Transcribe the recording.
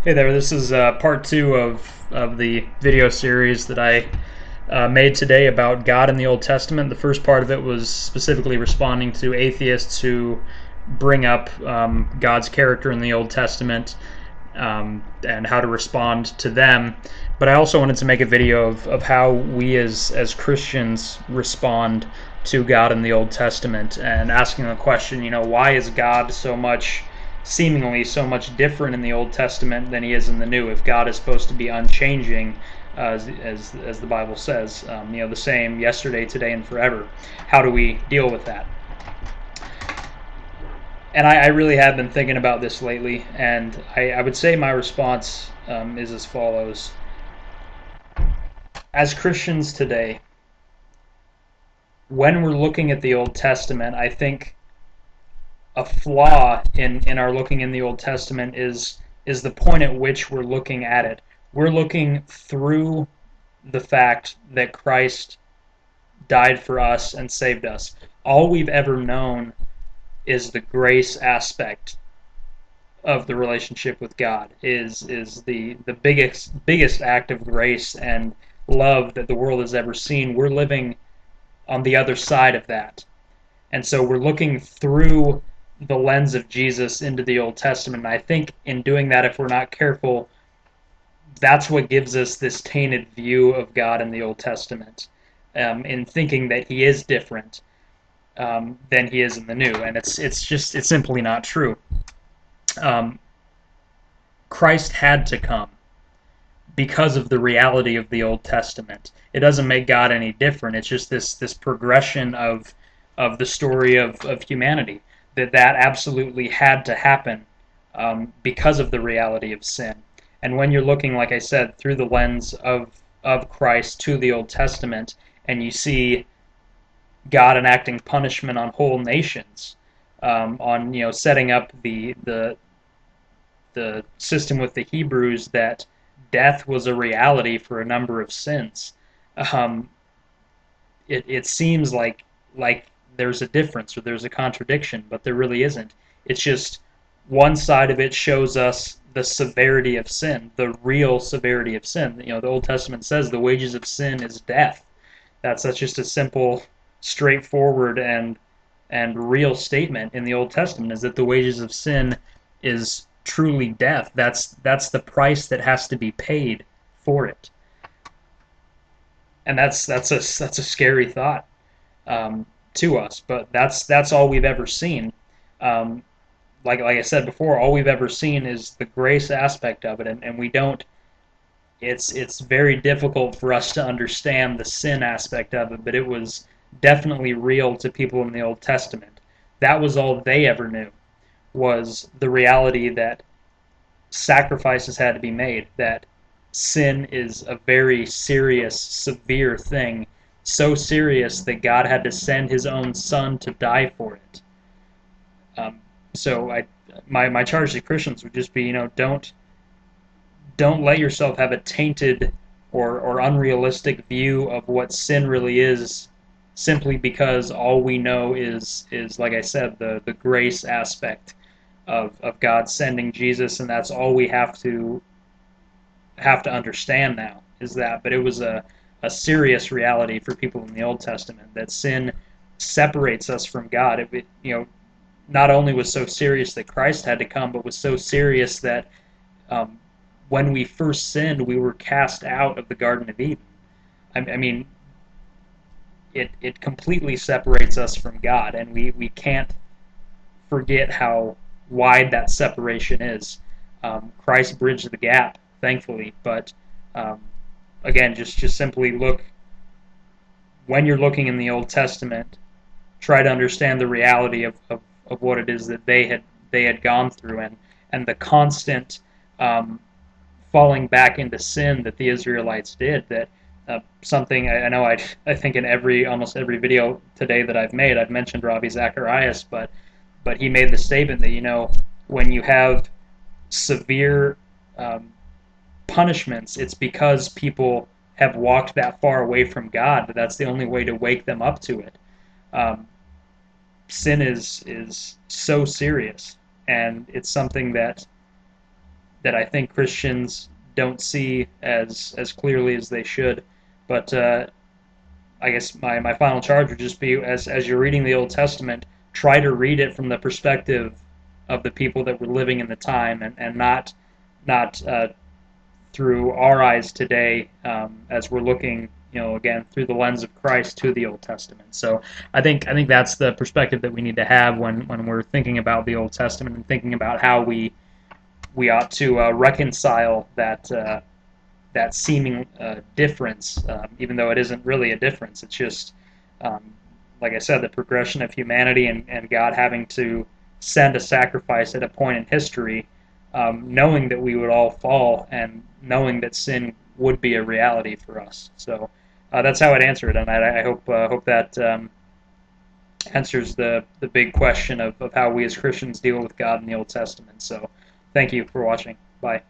Hey there, this is part two of the video series that I made today about God in the Old Testament. The first part of it was specifically responding to atheists who bring up God's character in the Old Testament and how to respond to them. But I also wanted to make a video of how we as Christians respond to God in the Old Testament and asking the question, why is God seemingly so much different in the Old Testament than he is in the New? If God is supposed to be unchanging, as the Bible says, the same yesterday, today, and forever, how do we deal with that? And I really have been thinking about this lately, and I would say my response is as follows. As Christians today, when we're looking at the Old Testament, I think a flaw in our looking in the Old Testament is the point at which we're looking at it. We're looking through the fact that Christ died for us and saved us. All we've ever known is the grace aspect of the relationship with God, is the biggest act of grace and love that the world has ever seen. We're living on the other side of that. And so we're looking through the lens of Jesus into the Old Testament. And I think in doing that, if we're not careful, that's what gives us this tainted view of God in the Old Testament, in thinking that he is different than he is in the New. And it's simply not true. Christ had to come because of the reality of the Old Testament. It doesn't make God any different. It's just this progression of the story of humanity, that absolutely had to happen because of the reality of sin. And when you're looking, like I said, through the lens of Christ to the Old Testament, and you see God enacting punishment on whole nations, on setting up the system with the Hebrews, that death was a reality for a number of sins. It seems like there's a difference or there's a contradiction, but there really isn't. It's just one side of it shows us the severity of sin, the real severity of sin. The Old Testament says the wages of sin is death. That's just a simple, straightforward, and real statement in the Old Testament, is that the wages of sin is truly death. That's the price that has to be paid for it. And that's a scary thought to us, but that's all we've ever seen. Like I said before, all we've ever seen is the grace aspect of it, and we don't. It's very difficult for us to understand the sin aspect of it, but it was definitely real to people in the Old Testament. That was all they ever knew, was the reality that sacrifices had to be made, that sin is a very serious, severe thing, so serious that God had to send his own son to die for it. So my charge to Christians would just be, don't let yourself have a tainted or unrealistic view of what sin really is, simply because all we know is like I said, the grace aspect of God sending Jesus, and that's all we have to understand now, is that. But it was a serious reality for people in the Old Testament, that sin separates us from God. Not only was so serious that Christ had to come, but was so serious that when we first sinned, we were cast out of the Garden of Eden. I mean, it completely separates us from God, and we can't forget how wide that separation is. Christ bridged the gap, thankfully, but again, just simply look, when you're looking in the Old Testament, try to understand the reality of what it is that they had gone through, and the constant falling back into sin that the Israelites did. That something I know I think in almost every video today that I've made, I've mentioned Ravi Zacharias, but he made the statement that when you have severe punishments, it's because people have walked that far away from God, that that's the only way to wake them up to it. Sin is so serious, and it's something that that I think Christians don't see as clearly as they should. But I guess my final charge would just be, as you're reading the Old Testament, try to read it from the perspective of the people that were living in the time, and not through our eyes today, as we're looking, again through the lens of Christ to the Old Testament. So I think that's the perspective that we need to have when we're thinking about the Old Testament and thinking about how we ought to reconcile that seeming difference, even though it isn't really a difference. It's just, like I said, the progression of humanity and God having to send a sacrifice at a point in history, knowing that we would all fall and knowing that sin would be a reality for us. So that's how I'd answer it, and I hope that answers the big question of how we as Christians deal with God in the Old Testament. So thank you for watching. Bye.